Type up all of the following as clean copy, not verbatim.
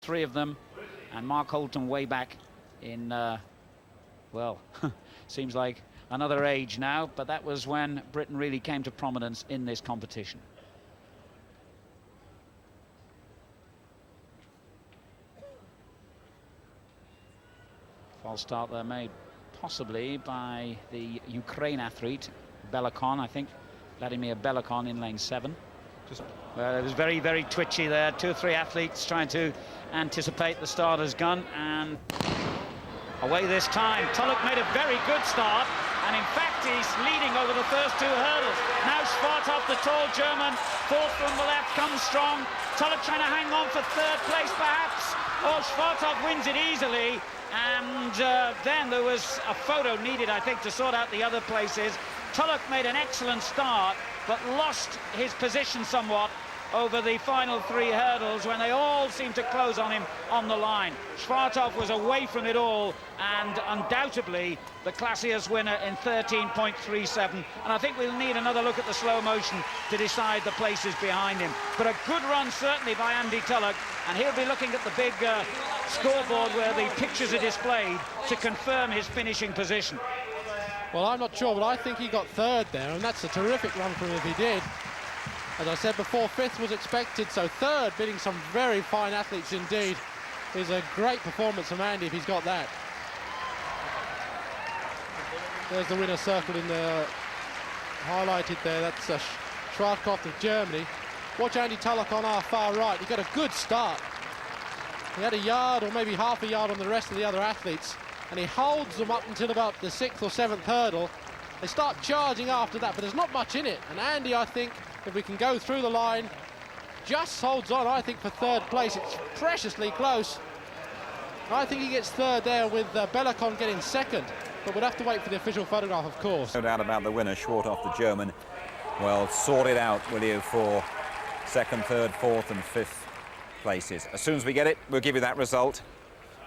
three of them, and Mark Holton way back in, well, seems like another age now, but that was when Britain really came to prominence in this competition. False start there made possibly by the Ukraine athlete, Belakon, I think. Vladimir Belakon in lane 7. Well, it was very, very twitchy there. 2 or 3 athletes trying to anticipate the starter's gun, and away this time. Tulloch made a very good start, and in fact he's leading over the first 2 hurdles. Now Schwarthoff, the tall German, fourth from the left, comes strong. Tulloch trying to hang on for 3rd place perhaps. Oh, Schwarthoff wins it easily, and then there was a photo needed, I think, to sort out the other places. Tulloch made an excellent start, but lost his position somewhat over the final 3 hurdles when they all seemed to close on him on the line. Schwarthoff was away from it all, and undoubtedly the classiest winner in 13.37. And I think we'll need another look at the slow motion to decide the places behind him. But a good run certainly by Andy Tulloch, and he'll be looking at the big scoreboard where the pictures are displayed to confirm his finishing position. Well, I'm not sure, but I think he got 3rd there, and that's a terrific run from him if he did. As I said before, 5th was expected, so 3rd, beating some very fine athletes indeed, is a great performance from Andy if he's got that. There's the winner circled in the highlighted there. That's Schwarthoff of Germany. Watch Andy Tulloch on our far right. He got a good start. He had a yard or maybe half a yard on the rest of the other athletes, and he holds them up until about the 6th or 7th hurdle. They start charging after that, but there's not much in it. And Andy, I think, if we can go through the line, just holds on, I think, for 3rd place. It's preciously close. I think he gets 3rd there with Belakon getting 2nd, but we'll have to wait for the official photograph, of course. No doubt about the winner, Schwarthoff, the German. Well, sort it out, will you, for 2nd, 3rd, 4th and 5th places. As soon as we get it, we'll give you that result.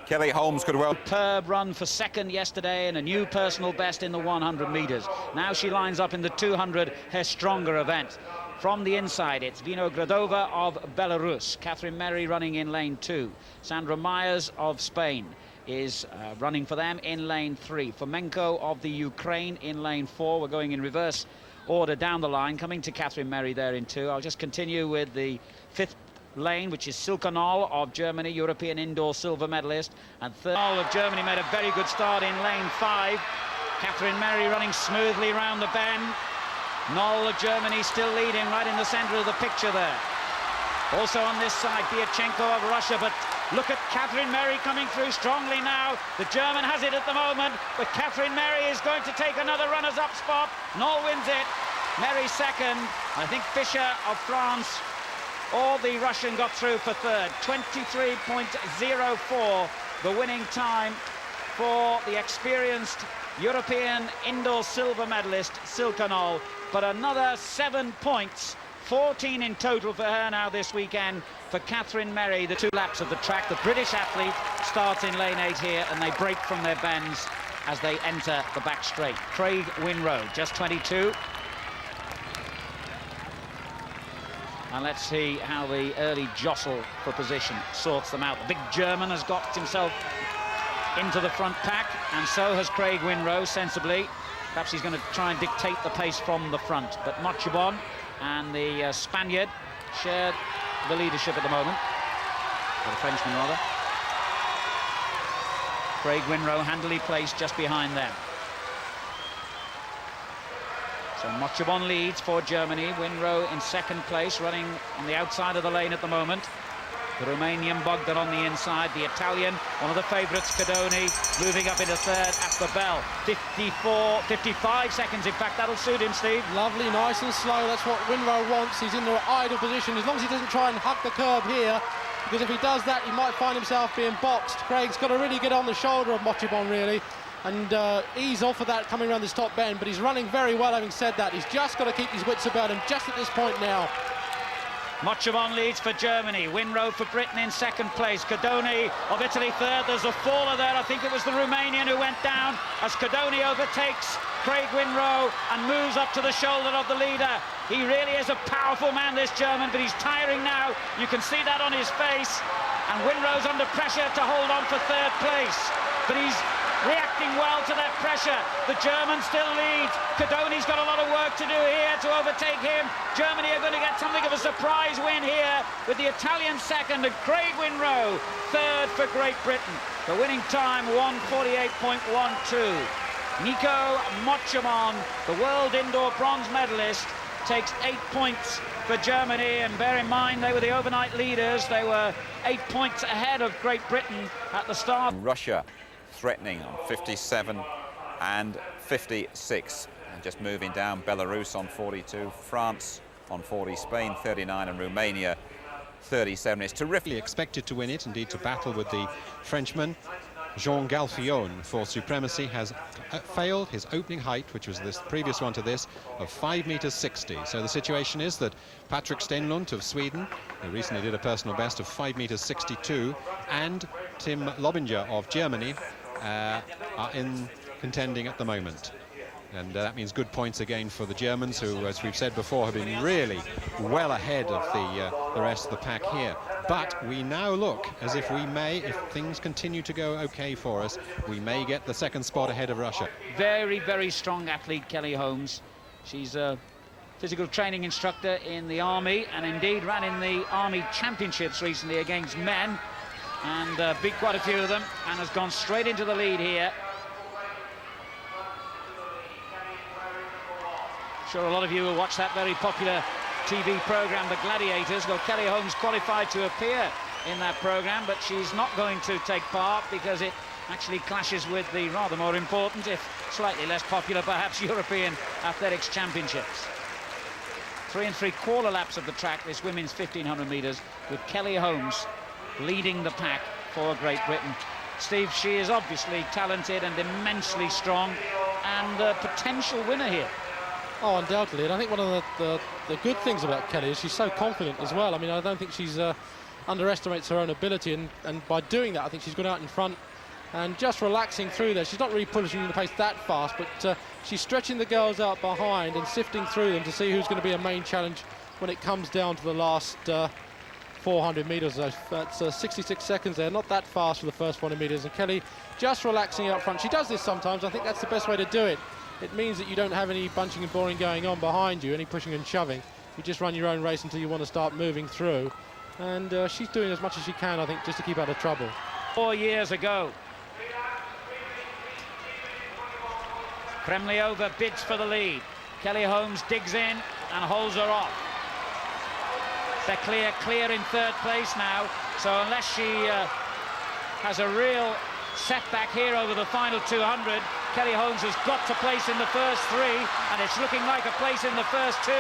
Kelly Holmes could well... Superb run for 2nd yesterday and a new personal best in the 100 metres. Now she lines up in the 200 her stronger event. From the inside, it's Vinogradova of Belarus. Catherine Merry running in lane 2. Sandra Myers of Spain is running for them in lane 3. Fomenko of the Ukraine in lane 4. We're going in reverse order down the line, coming to Catherine Merry there in 2. I'll just continue with the 5th lane, which is Silkanol of Germany, European indoor silver medalist, and 3rd of Germany made a very good start in lane 5. Catherine Merry running smoothly round the bend. Knoll of Germany still leading right in the center of the picture there. Also on this side, Biachenko of Russia, but look at Catherine Merry coming through strongly now. The German has it at the moment, but Catherine Merry is going to take another runners-up spot. Knoll wins it. Merry 2nd. I think Fischer of France or the Russian got through for 3rd. 23.04, the winning time for the experienced European indoor silver medalist Silkanol. But another 7 points, 14 in total for her now this weekend for Catherine Merry. The 2 laps of the track. The British athlete starts in lane 8 here, and they break from their bends as they enter the back straight. Craig Winrow, just 22. And let's see how the early jostle for position sorts them out. The big German has got himself into the front pack, and so has Craig Winrow, sensibly. Perhaps he's going to try and dictate the pace from the front. But Mochibon and the Spaniard shared the leadership at the moment. Or the Frenchman, rather. Craig Winrow handily placed just behind them. So Mochibon leads for Germany. Winrow in 2nd place, running on the outside of the lane at the moment. The Romanian Bogdan on the inside. The Italian, one of the favourites, Cadoni, moving up into 3rd at the bell. 55 seconds, in fact. That'll suit him, Steve. Lovely, nice and slow. That's what Winrow wants. He's in the ideal position, as long as he doesn't try and hug the curb here, because if he does that, he might find himself being boxed. Craig's got to really get on the shoulder of Mochibon, really, and ease off of that coming around this top bend. But he's running very well, having said that. He's just got to keep his wits about him just at this point now. Mochamon leads for Germany. Winrow for Britain in second place. Cadoni of Italy third. There's a faller there. I think it was the Romanian who went down as Cadoni overtakes Craig Winrow and moves up to the shoulder of the leader. He really is a powerful man, this German, but he's tiring now. You can see that on his face. And Winrow's under pressure to hold on for third place. But he's reacting well to that pressure. The German still leads. Cadoni's got a lot of work to do here to overtake him. Germany are going to get something of a surprise win here with the Italian second and Craig Winrow third for Great Britain. The winning time 1:48.12. Nico Mochamon, the world indoor bronze medalist, takes 8 points for Germany, and bear in mind they were the overnight leaders. They were 8 points ahead of Great Britain at the start. Russia threatening on 57 and 56. And just moving down, Belarus on 42, France on 40, Spain 39 and Romania 37. It's terrifically expected to win it, indeed to battle with the Frenchman. Jean Galfillon for supremacy has failed his opening height, which was this previous one to this, of 5 meters 60. So the situation is that Patrick Stenlund of Sweden, who recently did a personal best of 5 meters 62, and Tim Lobinger of Germany are in contending at the moment. And that means good points again for the Germans, who, as we've said before, have been really well ahead of the rest of the pack here. But we now look as if we may, if things continue to go okay for us, we may get the second spot ahead of Russia. Very, very strong athlete, Kelly Holmes. She's a physical training instructor in the Army, and indeed ran in the Army Championships recently against men, and beat quite a few of them, and has gone straight into the lead here. Sure, a lot of you will watch that very popular TV program, The Gladiators. Well, Kelly Holmes qualified to appear in that program, but she's not going to take part because it actually clashes with the rather more important, if slightly less popular, perhaps, European Athletics Championships. 3 3/4 laps of the track, this women's 1500 metres, with Kelly Holmes leading the pack for Great Britain. Steve, she is obviously talented and immensely strong, and a potential winner here. Oh, undoubtedly, and I think one of the good things about Kelly is she's so confident as well. I mean, I don't think she's underestimates her own ability, and by doing that, I think she's gone out in front and just relaxing through there. She's not really pushing the pace that fast, but she's stretching the girls out behind and sifting through them to see who's going to be a main challenge when it comes down to the last 400 metres. That's 66 seconds there, not that fast for the first 400 metres, and Kelly just relaxing out front. She does this sometimes. I think that's the best way to do it. It means that you don't have any bunching and boring going on behind you, any pushing and shoving. You just run your own race until you want to start moving through. And she's doing as much as she can, I think, just to keep out of trouble. 4 years ago. Kremliova bids for the lead. Kelly Holmes digs in and holds her off. They're clear in third place now. So unless she has a real setback here over the final 200, Kelly Holmes has got to place in the first 3, and it's looking like a place in the first 2.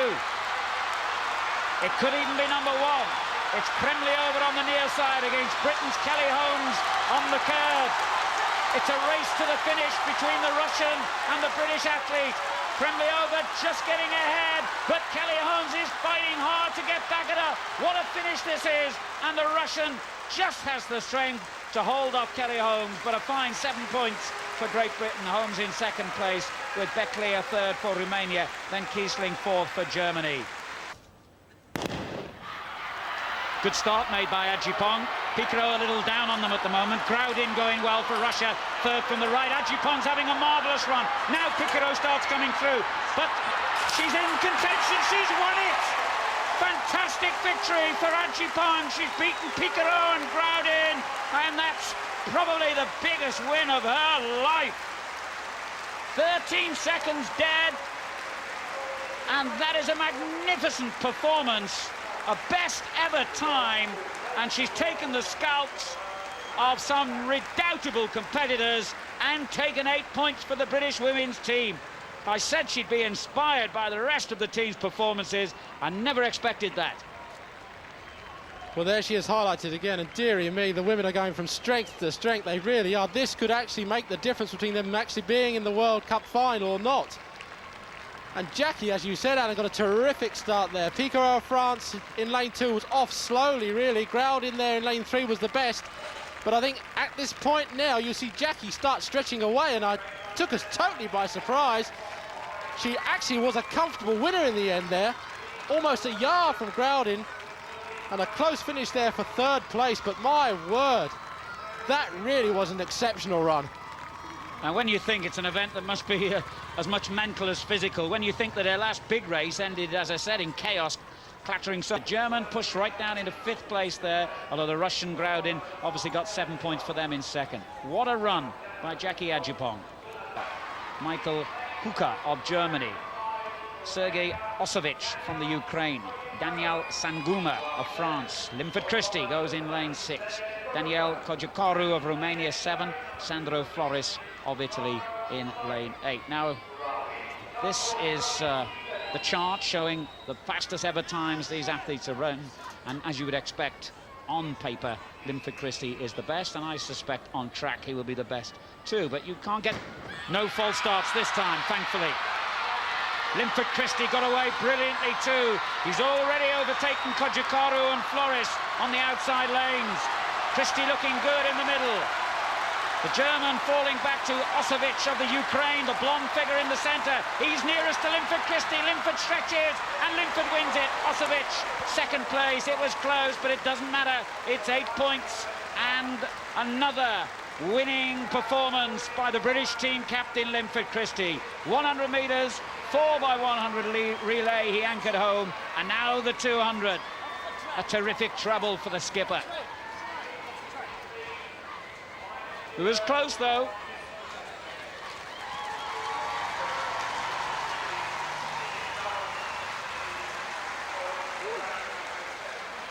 It could even be number 1. It's Kremliova on the near side against Britain's Kelly Holmes on the curve. It's a race to the finish between the Russian and the British athlete. Kremliova just getting ahead, but Kelly Holmes is fighting hard to get back at her. What a finish this is, and the Russian just has the strength to hold off Kelly Holmes, but a fine 7 points for Great Britain. Holmes in second place, with Beckley third for Romania, then Kiesling fourth for Germany. Good start made by Ajipong. Picaro a little down on them at the moment. Groudin going well for Russia, third from the right. Ajipong's having a marvellous run. Now Picaro starts coming through, but she's in contention. She's won it. Fantastic victory for Ajipong. She's beaten Picaro and Groudin, and that's probably the biggest win of her life. 13 seconds dead, and that is a magnificent performance, a best ever time, and she's taken the scalps of some redoubtable competitors and taken 8 points for the British women's team. I said she'd be inspired by the rest of the team's performances. I never expected that. Well, there she is highlighted again, and dearie me, the women are going from strength to strength. They really are. This could actually make the difference between them actually being in the World Cup final or not. And Jackie, as you said, Alan, got a terrific start there. Pico France in lane 2 was off slowly, really. Ground in there in lane 3 was the best. But I think at this point now, you see Jackie start stretching away, and I took us totally by surprise. She actually was a comfortable winner in the end there, almost a yard from Groudin, and a close finish there for 3rd place. But my word, that really was an exceptional run. And when you think it's an event that must be as much mental as physical, when you think that their last big race ended, as I said, in chaos, clattering, so the German pushed right down into 5th place there, although the Russian Groudin obviously got 7 points for them in 2nd. What a run by Jackie Adjupong. Michael Huka of Germany, Sergei Osovich from the Ukraine, Daniel Sanguma of France, Linford Christie goes in lane 6, Daniel Kojakaru of Romania 7, Sandro Flores of Italy in lane 8. Now, this is the chart showing the fastest ever times these athletes have run, and as you would expect, on paper, Linford Christie is the best, and I suspect on track he will be the best too, but you can't get no false starts this time, thankfully. Linford Christie got away brilliantly too. He's already overtaken Kojakaru and Flores on the outside lanes. Christie looking good in the middle. The German falling back to Osovich of the Ukraine, the blonde figure in the centre. He's nearest to Linford Christie. Linford stretches and Linford wins it. Osovich, 2nd place. It was close, but it doesn't matter. It's 8 points and another winning performance by the British team captain Linford Christie. 100 metres, 4x100 relay, he anchored home, and now the 200. A terrific treble for the skipper. It was close, though.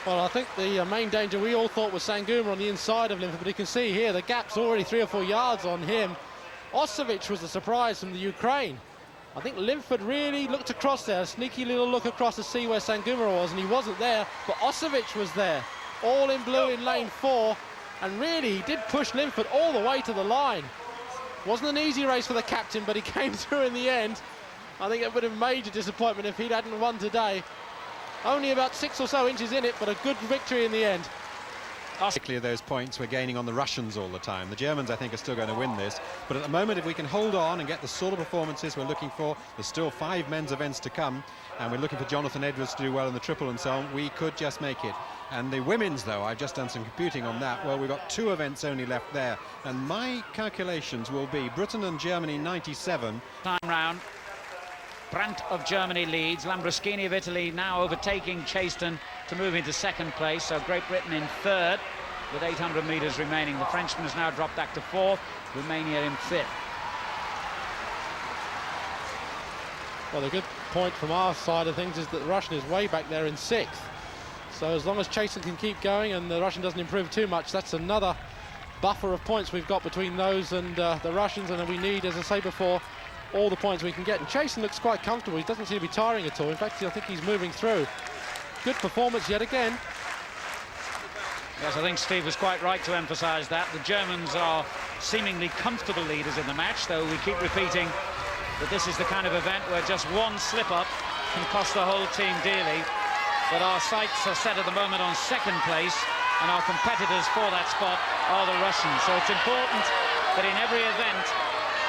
Well, I think the main danger we all thought was Sanguma on the inside of Linford, but you can see here the gap's already 3 or 4 yards on him. Osovich was the surprise from the Ukraine. I think Linford really looked across there, a sneaky little look across to see where Sanguma was, and he wasn't there, but Osovich was there, all in blue in lane 4. And really, he did push Linford all the way to the line. Wasn't an easy race for the captain, but he came through in the end. I think it would have been a major disappointment if he hadn't won today. Only about 6 or so inches in it, but a good victory in the end. Particularly those points we're gaining on the Russians all the time. The Germans, I think, are still going to win this. But at the moment, if we can hold on and get the sort of performances we're looking for, there's still 5 men's events to come, and we're looking for Jonathan Edwards to do well in the triple and so on, we could just make it. And the women's, though, I've just done some computing on that. Well, we've got 2 events only left there. And my calculations will be Britain and Germany 97. Time round. Brandt of Germany leads. Lambruschini of Italy now overtaking Chaston to move into 2nd place. So Great Britain in 3rd with 800 metres remaining. The Frenchman has now dropped back to 4th. Romania in 5th. Well, the good point from our side of things is that the Russian is way back there in 6th. So as long as Chaston can keep going and the Russian doesn't improve too much, that's another buffer of points we've got between those and the Russians, and we need, as I say before, all the points we can get. And Chaston looks quite comfortable. He doesn't seem to be tiring at all. In fact, I think he's moving through. Good performance yet again. Yes, I think Steve was quite right to emphasise that. The Germans are seemingly comfortable leaders in the match, though we keep repeating that this is the kind of event where just one slip-up can cost the whole team dearly. But our sights are set at the moment on 2nd place, and our competitors for that spot are the Russians. So it's important that in every event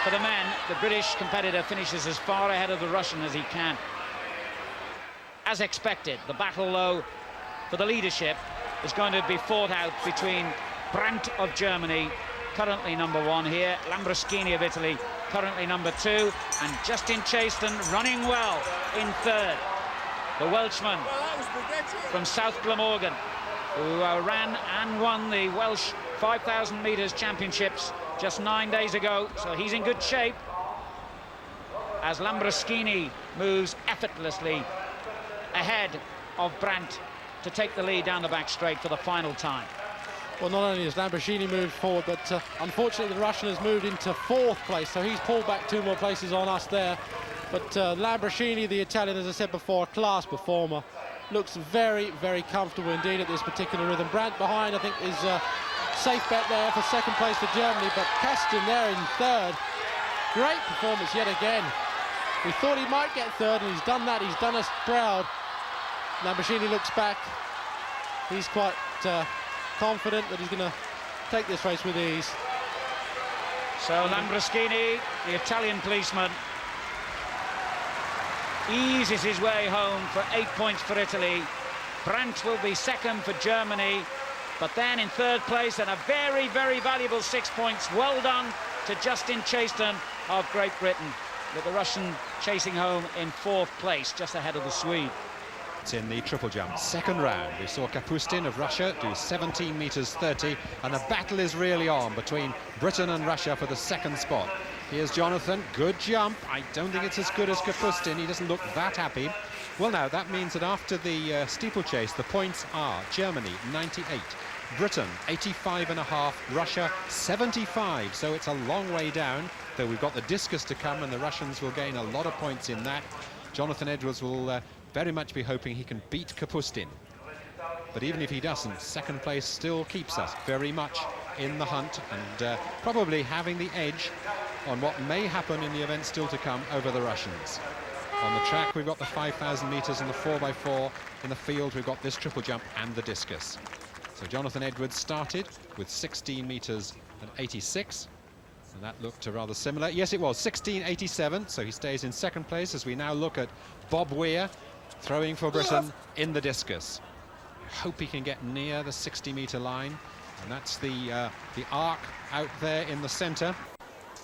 for the men, the British competitor finishes as far ahead of the Russian as he can. As expected, the battle, though, for the leadership is going to be fought out between Brandt of Germany, currently #1 here, Lambruschini of Italy, currently #2, and Justin Chaston running well in 3rd. The Welshman from South Glamorgan, who ran and won the Welsh 5,000 metres championships just 9 days ago, so he's in good shape. As Lambruschini moves effortlessly ahead of Brandt to take the lead down the back straight for the final time. Well, not only has Lambruschini moved forward, but unfortunately the Russian has moved into 4th place, so he's pulled back 2 more places on us there. But Lambruschini, the Italian, as I said before, a class performer. Looks very, very comfortable indeed at this particular rhythm. Brandt behind, I think, is a safe bet there for 2nd place for Germany, but Kasten there in 3rd. Great performance yet again. We thought he might get third, and he's done that. He's done us proud. Lamborghini looks back. He's quite confident that he's going to take this race with ease. So Lamborghini, the Italian policeman, eases his way home for 8 points for Italy. Brandt will be second for Germany, but then in third place, and a very, very valuable 6 points. Well done to Justin Chaston of Great Britain, with the Russian chasing home in fourth place, just ahead of the Swede. It's in the triple jump. Second round, we saw Kapustin of Russia do 17 meters 30, and the battle is really on between Britain and Russia for the second spot. Here's Jonathan, good jump. I don't think it's as good as Kapustin. He doesn't look that happy. Well, now, that means that after the steeplechase, the points are Germany, 98. Britain, 85.5. Russia, 75. So it's a long way down, though we've got the discus to come, and the Russians will gain a lot of points in that. Jonathan Edwards will very much be hoping he can beat Kapustin. But even if he doesn't, second place still keeps us very much in the hunt, and probably having the edge on what may happen in the event still to come over the Russians. On the track, we've got the 5,000 meters and the 4x4. In the field, we've got this triple jump and the discus. So Jonathan Edwards started with 16 meters and 86, and that looked rather similar. Yes, it was 16.87, so he stays in second place as we now look at Bob Weir throwing for Britain in the discus. Hope he can get near the 60-meter line, and that's the arc out there in the center.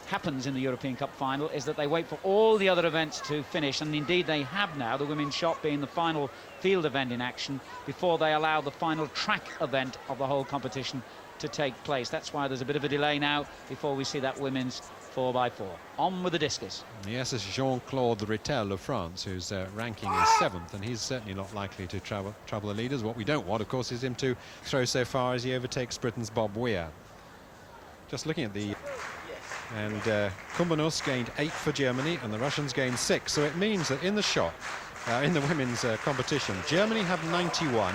Happens in the European Cup final is that they wait for all the other events to finish, and indeed they have now, the women's shot being the final field event in action, before they allow the final track event of the whole competition to take place. That's why there's a bit of a delay now before we see that women's 4x4. On with the discus. Yes, it's Jean-Claude Rittel of France, whose ranking is 7th, and he's certainly not likely to trouble the leaders. What we don't want, of course, is him to throw so far as he overtakes Britain's Bob Weir. Just looking at the... And Kumbanus gained 8 for Germany, and the Russians gained 6. So it means that in the shot, in the women's competition, Germany have 91.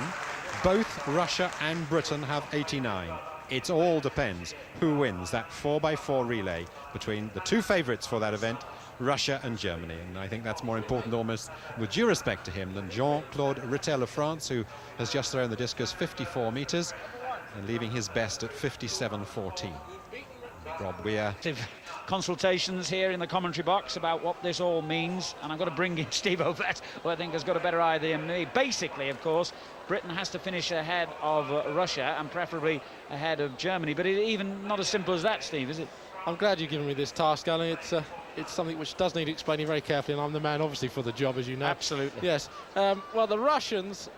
Both Russia and Britain have 89. It all depends who wins that 4x4 relay between the two favourites for that event, Russia and Germany. And I think that's more important, almost with due respect to him, than Jean-Claude Rittel of France, who has just thrown the discus 54 metres and leaving his best at 57.14. Rob Weir. Consultations here in the commentary box about what this all means, and I've got to bring in Steve Ovett, who I think has got a better idea than me. Basically, of course, Britain has to finish ahead of Russia, and preferably ahead of Germany, but even not as simple as that, Steve, is it? I'm glad you've given me this task, Alan. It's something which does need explaining very carefully, and I'm the man, obviously, for the job, as you know. Absolutely. Yes. Well, the Russians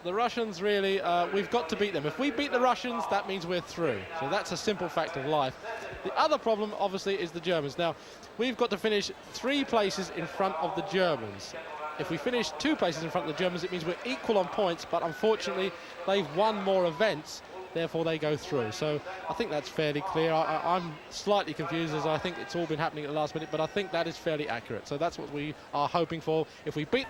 really, we've got to beat them. If we beat the Russians, that means we're through. So that's a simple fact of life. The other problem, obviously, is the Germans. Now, we've got to finish 3 places in front of the Germans. If we finish 2 places in front of the Germans, it means we're equal on points, but unfortunately, they've won more events. Therefore, they go through. So I think that's fairly clear. I'm slightly confused, as I think it's all been happening at the last minute, but I think that is fairly accurate. So that's what we are hoping for. If we beat...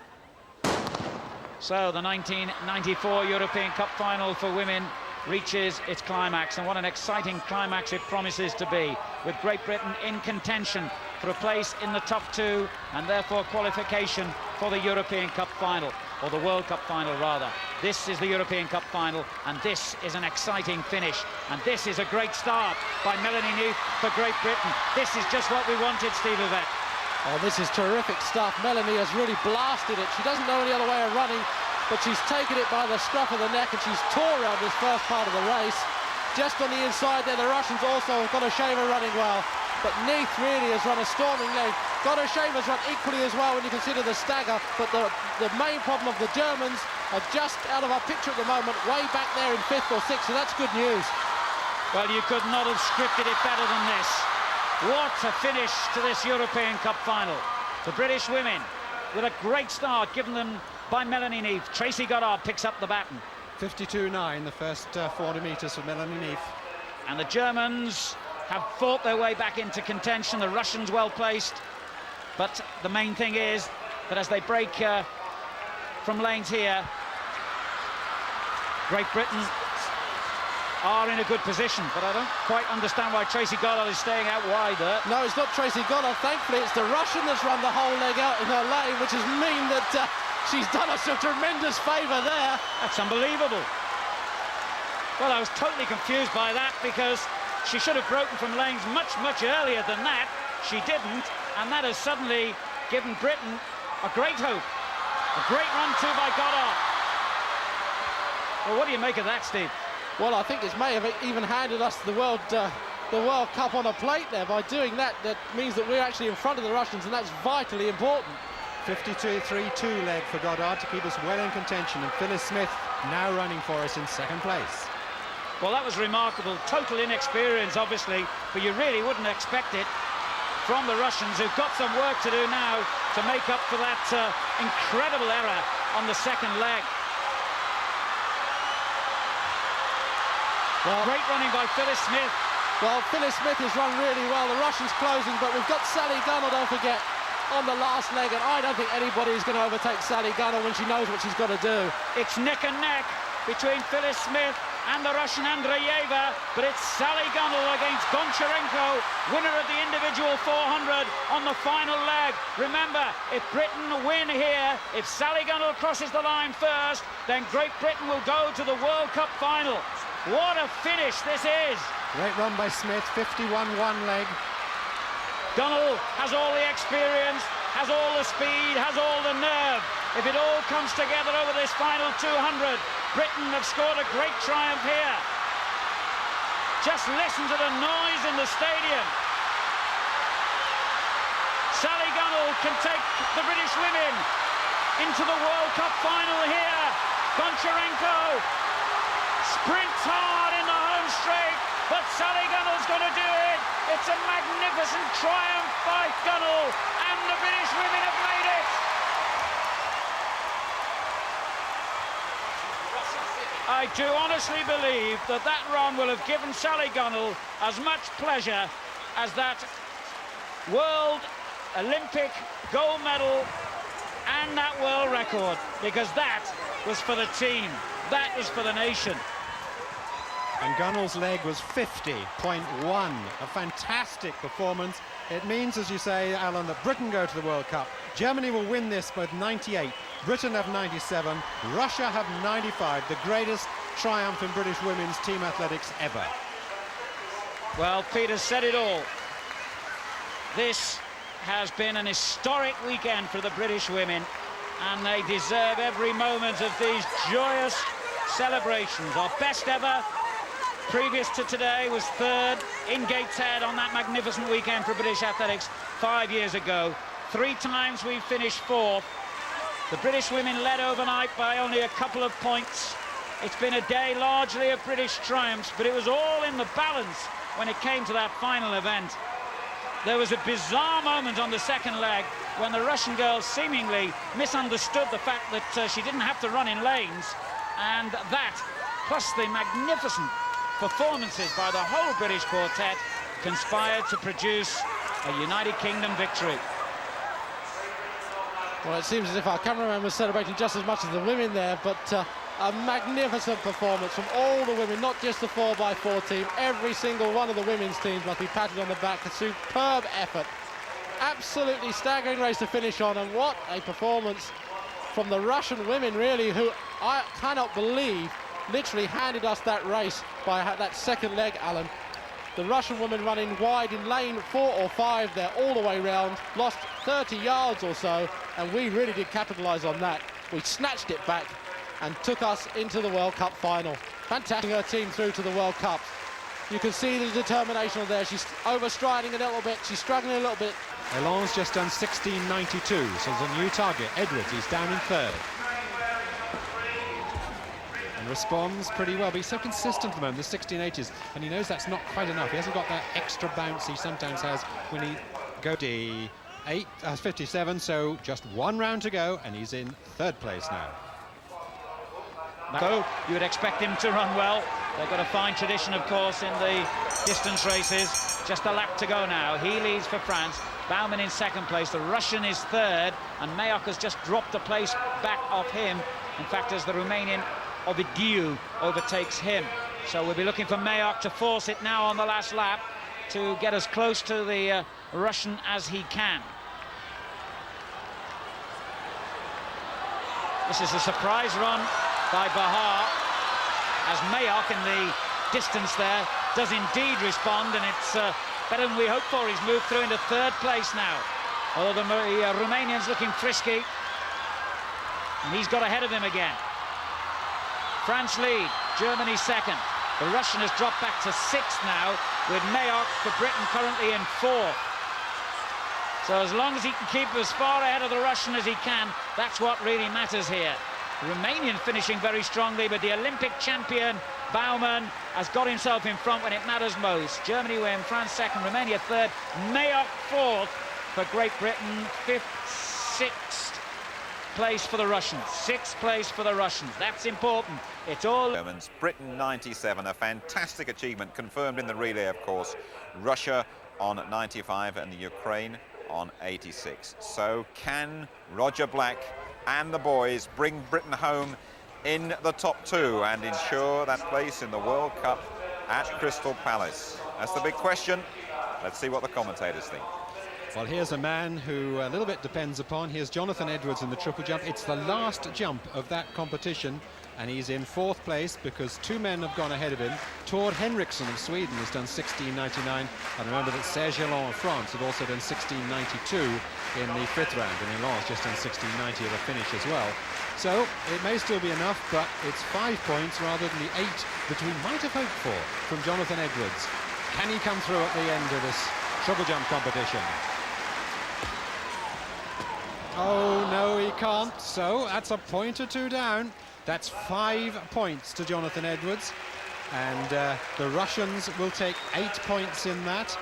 So the 1994 European Cup final for women reaches its climax, and what an exciting climax it promises to be, with Great Britain in contention for a place in the top 2, and therefore qualification for the European Cup final, or the World Cup final rather. This is the European Cup final, and this is an exciting finish, and this is a great start by Melanie Neath for Great Britain. This is just what we wanted, Steve Ovett. Oh, this is terrific stuff. Melanie has really blasted it. She doesn't know any other way of running, but she's taken it by the scruff of the neck, and she's tore around this first part of the race. Just on the inside there, the Russians also have got a shaver running well, but Neath really has run a storming leg. Godosheva's run equally as well when you consider the stagger, but the main problem of the Germans are just out of our picture at the moment, way back there in 5th or 6th, so that's good news. Well, you could not have scripted it better than this. What a finish to this European Cup final. The British women, with a great start given them by Melanie Neath. Tracy Goddard picks up the baton. 52.9, the first 400 metres for Melanie Neath. And the Germans have fought their way back into contention. The Russians well placed. But the main thing is that as they break from lanes here, Great Britain are in a good position, but I don't quite understand why Tracy Goddard is staying out wide there. No, it's not Tracy Goddard. Thankfully, it's the Russian that's run the whole leg out in her lane, which has mean that she's done us a tremendous favour there. That's unbelievable. Well, I was totally confused by that because she should have broken from lanes much, much earlier than that. She didn't, and that has suddenly given Britain a great hope. A great run too by Goddard. Well, what do you make of that, Steve? Well, I think it may have even handed us the World Cup on a plate there. By doing that, that means that we're actually in front of the Russians, and that's vitally important. 52-3-2 leg for Goddard to keep us well in contention, and Phyllis Smith now running for us in second place. Well, that was remarkable. Total inexperience, obviously, but you really wouldn't expect it from the Russians, who've got some work to do now to make up for that incredible error on the second leg. Well, great running by Phyllis Smith. Well, Phyllis Smith has run really well. The Russians closing, but we've got Sally Gunnell, don't forget, on the last leg, and I don't think anybody is going to overtake Sally Gunnell when she knows what she's got to do. It's neck and neck between Phyllis Smith and the Russian Andreeva, but it's Sally Gunnell against Goncharenko, winner of the individual 400 on the final leg. Remember, if Britain win here, if Sally Gunnell crosses the line first, then Great Britain will go to the World Cup final. What a finish this is! Great run by Smith, 51-1 leg. Gunnell has all the experience, has all the speed, has all the nerve. If it all comes together over this final 200, Britain have scored a great triumph here. Just listen to the noise in the stadium. Sally Gunnell can take the British women into the World Cup final here. Goncharenko sprints hard in the home straight, but Sally Gunnell's going to do it. It's a magnificent triumph by Gunnell, and the British women have made it. I do honestly believe that that run will have given Sally Gunnell as much pleasure as that World Olympic gold medal and that world record, because that was for the team, that was for the nation. And Gunnell's leg was 50.1, a fantastic performance. It means, as you say, Alan, that Britain go to the World Cup. Germany will win this with 98, Britain have 97, Russia have 95, the greatest triumph in British women's team athletics ever. Well, Peter said it all. This has been an historic weekend for the British women, and they deserve every moment of these joyous celebrations. Our best ever previous to today was third in Gateshead on that magnificent weekend for British athletics 5 years ago. 3 times we finished fourth. The British women led overnight by only a couple of points. It's been a day largely of British triumphs, but it was all in the balance when it came to that final event. There was a bizarre moment on the second leg when the Russian girl seemingly misunderstood the fact that she didn't have to run in lanes, and that, plus the magnificent performances by the whole British quartet, conspired to produce a United Kingdom victory. Well, it seems as if our cameraman was celebrating just as much as the women there, but a magnificent performance from all the women, not just the 4x4 team. Every single one of the women's teams must be patted on the back. A superb effort. Absolutely staggering race to finish on, and what a performance from the Russian women, really, who I cannot believe literally handed us that race by that second leg, Alan. The Russian woman running wide in lane 4 or 5 there all the way round, lost 30 yards or so, and we really did capitalise on that. We snatched it back and took us into the World Cup final. Fantastic, her team through to the World Cup. You can see the determination on there. She's overstriding a little bit, she's struggling a little bit. Elon's just done 16.92, so there's a new target. Edwards, he's down in third. And responds pretty well, but he's so consistent at the moment, the 16.80s, and he knows that's not quite enough. He hasn't got that extra bounce he sometimes has when he goes to 57, so just 1 round to go, and he's in third place now. So you would expect him to run well. They've got a fine tradition, of course, in the distance races. Just a lap to go now. He leads for France. Baumann in second place. The Russian is third, and Mayok has just dropped a place back off him. In fact, as the Romanian Ovidiu overtakes him. So we'll be looking for Mayock to force it now on the last lap to get as close to the Russian as he can. This is a surprise run by Bahar, as Mayock in the distance there does indeed respond, and it's better than we hoped for. He's moved through into third place now, although the Romanian's looking frisky, and he's got ahead of him again. France lead, Germany second. The Russian has dropped back to sixth now, with Mayock for Britain currently in fourth. So as long as he can keep as far ahead of the Russian as he can, that's what really matters here. The Romanian finishing very strongly, but the Olympic champion Baumann has got himself in front when it matters most. Germany win, France second, Romania third, Mayock fourth for Great Britain, sixth place for the Russians. Sixth place for the Russians. That's important. It's all Germans. Britain 97, a fantastic achievement, confirmed in the relay, of course. Russia on 95 and the Ukraine on 86. So can Roger Black and the boys bring Britain home in the top two and ensure that place in the World Cup at Crystal Palace? That's the big question. Let's see what the commentators think. Well, here's a man who a little bit depends upon. Here's Jonathan Edwards in the triple jump. It's the last jump of that competition, and he's in fourth place because two men have gone ahead of him. Tord Henriksson of Sweden has done 16.99, and remember that Serge Gellon of France had also done 16.92 in the fifth round, and Milan's just done 16.90 at the finish as well. So it may still be enough, but it's 5 points rather than the 8 that we might have hoped for from Jonathan Edwards. Can he come through at the end of this triple jump competition? Oh, no, he can't. So that's a point or two down. That's 5 points to Jonathan Edwards. And the Russians will take 8 points in that.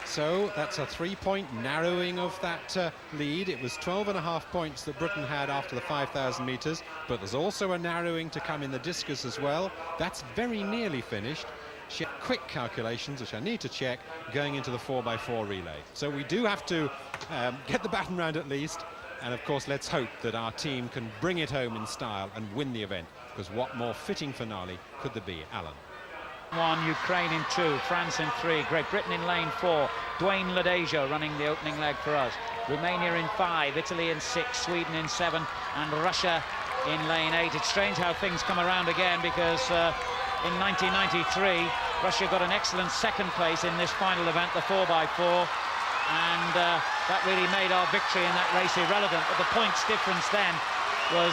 So that's a 3-point narrowing of that lead. It was 12.5 points that Britain had after the 5,000 metres, but there's also a narrowing to come in the discus as well. That's very nearly finished. She had quick calculations, which I need to check, going into the 4x4 relay. So we do have to get the baton round at least. And of course, let's hope that our team can bring it home in style and win the event, because what more fitting finale could there be, Alan? 1, Ukraine in 2, France in 3, Great Britain in lane 4, Dwayne Ladejo running the opening leg for us, Romania in 5, Italy in 6, Sweden in 7, and Russia in lane 8. It's strange how things come around again, because in 1993, Russia got an excellent second place in this final event, the 4x4, and that really made our victory in that race irrelevant. But the points difference then was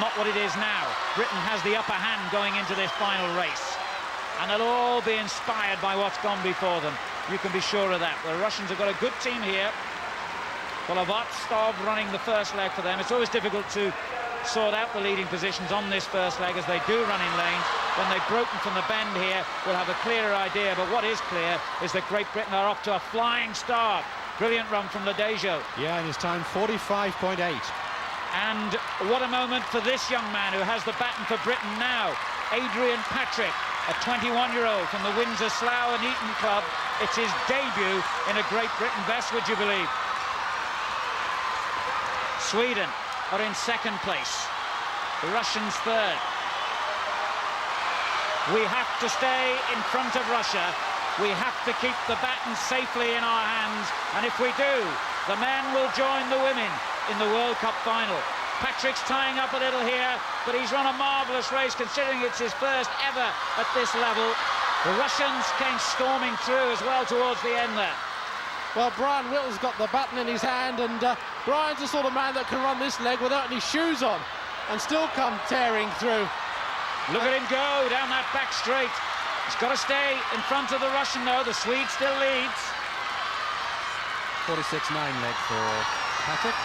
not what it is now. Britain has the upper hand going into this final race, and they'll all be inspired by what's gone before them. You can be sure of that. The Russians have got a good team here. Kolovatstov running the first leg for them. It's always difficult to sort out the leading positions on this first leg, as they do run in lanes. When they've broken from the bend here, we'll have a clearer idea. But what is clear is that Great Britain are off to a flying start. Brilliant run from Ladejo. Yeah, and his time 45.8. And what a moment for this young man who has the baton for Britain now. Adrian Patrick, a 21-year-old from the Windsor Slough and Eton club. It's his debut in a Great Britain vest, would you believe? Sweden are in second place. The Russians third. We have to stay in front of Russia. We have to keep the baton safely in our hands, and if we do, the men will join the women in the World Cup final. Patrick's tying up a little here, but he's run a marvellous race considering it's his first ever at this level. The Russians came storming through as well towards the end there. Well, Brian Whittle's got the baton in his hand, and Brian's the sort of man that can run this leg without any shoes on and still come tearing through. Look at him go down that back straight. He's got to stay in front of the Russian, though. The Swede still leads. 46.9 leg for Patrick.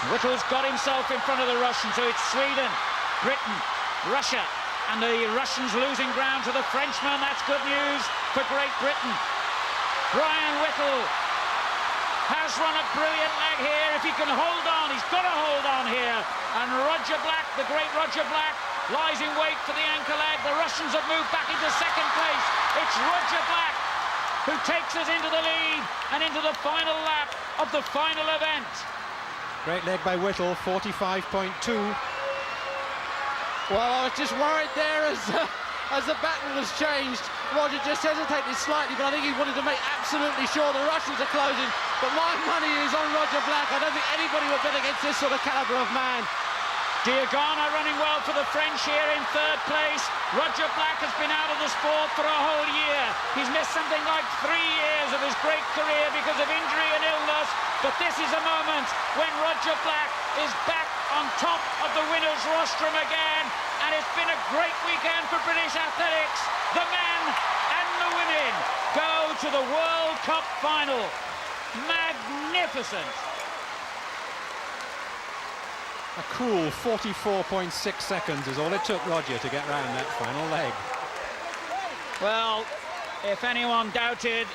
Whittle's got himself in front of the Russian, so it's Sweden, Britain, Russia, and the Russians losing ground to the Frenchman. That's good news for Great Britain. Brian Whittle has run a brilliant leg here. If he can hold on, he's got to hold on here. And Roger Black, the great Roger Black, lies in wait for the anchor leg. The Russians have moved back into second place. It's Roger Black who takes us into the lead and into the final lap of the final event. Great leg by Whittle, 45.2. Well, I was just worried there as as the battle was changed. Roger just hesitated slightly, but I think he wanted to make absolutely sure the Russians are closing. But my money is on Roger Black. I don't think anybody would bet against this sort of calibre of man. Diagana running well for the French here in third place. Roger Black has been out of the sport for a whole year. He's missed something like 3 years of his great career because of injury and illness. But this is a moment when Roger Black is back on top of the winners' rostrum again. And it's been a great weekend for British athletics. The men and the women go to the World Cup final. Magnificent. A cool 44.6 seconds is all it took Roger to get round that final leg. Well, if anyone doubted,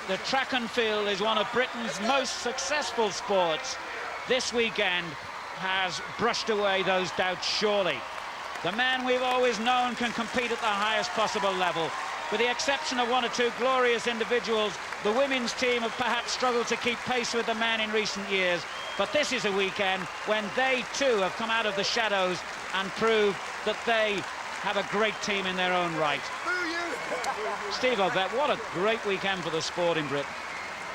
the track and field is one of Britain's most successful sports. This weekend has brushed away those doubts surely. The men we've always known can compete at the highest possible level. With the exception of 1 or 2 glorious individuals, the women's team have perhaps struggled to keep pace with the men in recent years. But this is a weekend when they too have come out of the shadows and proved that they have a great team in their own right. Steve Ovett, what a great weekend for the sport in Britain.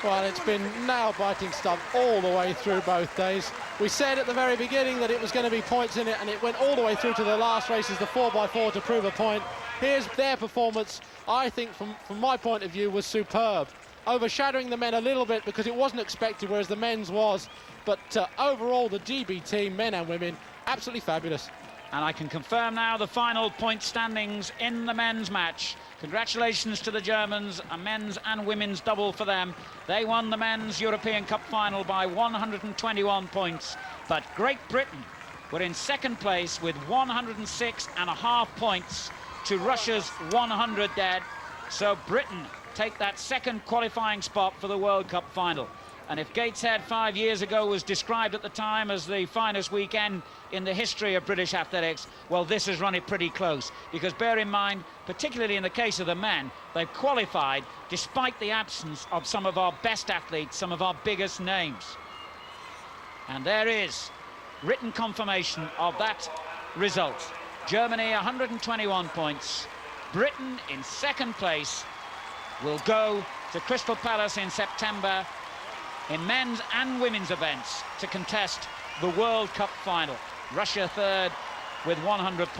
Well, it's been nail-biting stuff all the way through both days. We said at the very beginning that it was going to be points in it, and it went all the way through to the last races, the 4x4, to prove a point. Here's their performance, I think, from my point of view, was superb. Overshadowing the men a little bit because it wasn't expected, whereas the men's was. But overall, the GB team, men and women, absolutely fabulous. And I can confirm now the final point standings in the men's match. Congratulations to the Germans, a men's and women's double for them. They won the men's European Cup final by 121 points. But Great Britain were in second place with 106.5 points to Russia's 100 dead. So Britain take that second qualifying spot for the World Cup final. And if Gateshead 5 years ago was described at the time as the finest weekend in the history of British athletics, well, this has run it pretty close. Because bear in mind, particularly in the case of the men, they've qualified despite the absence of some of our best athletes, some of our biggest names. And there is written confirmation of that result. Germany 121 points. Britain in second place will go to Crystal Palace in September in men's and women's events to contest the World Cup final. Russia third with 100 points.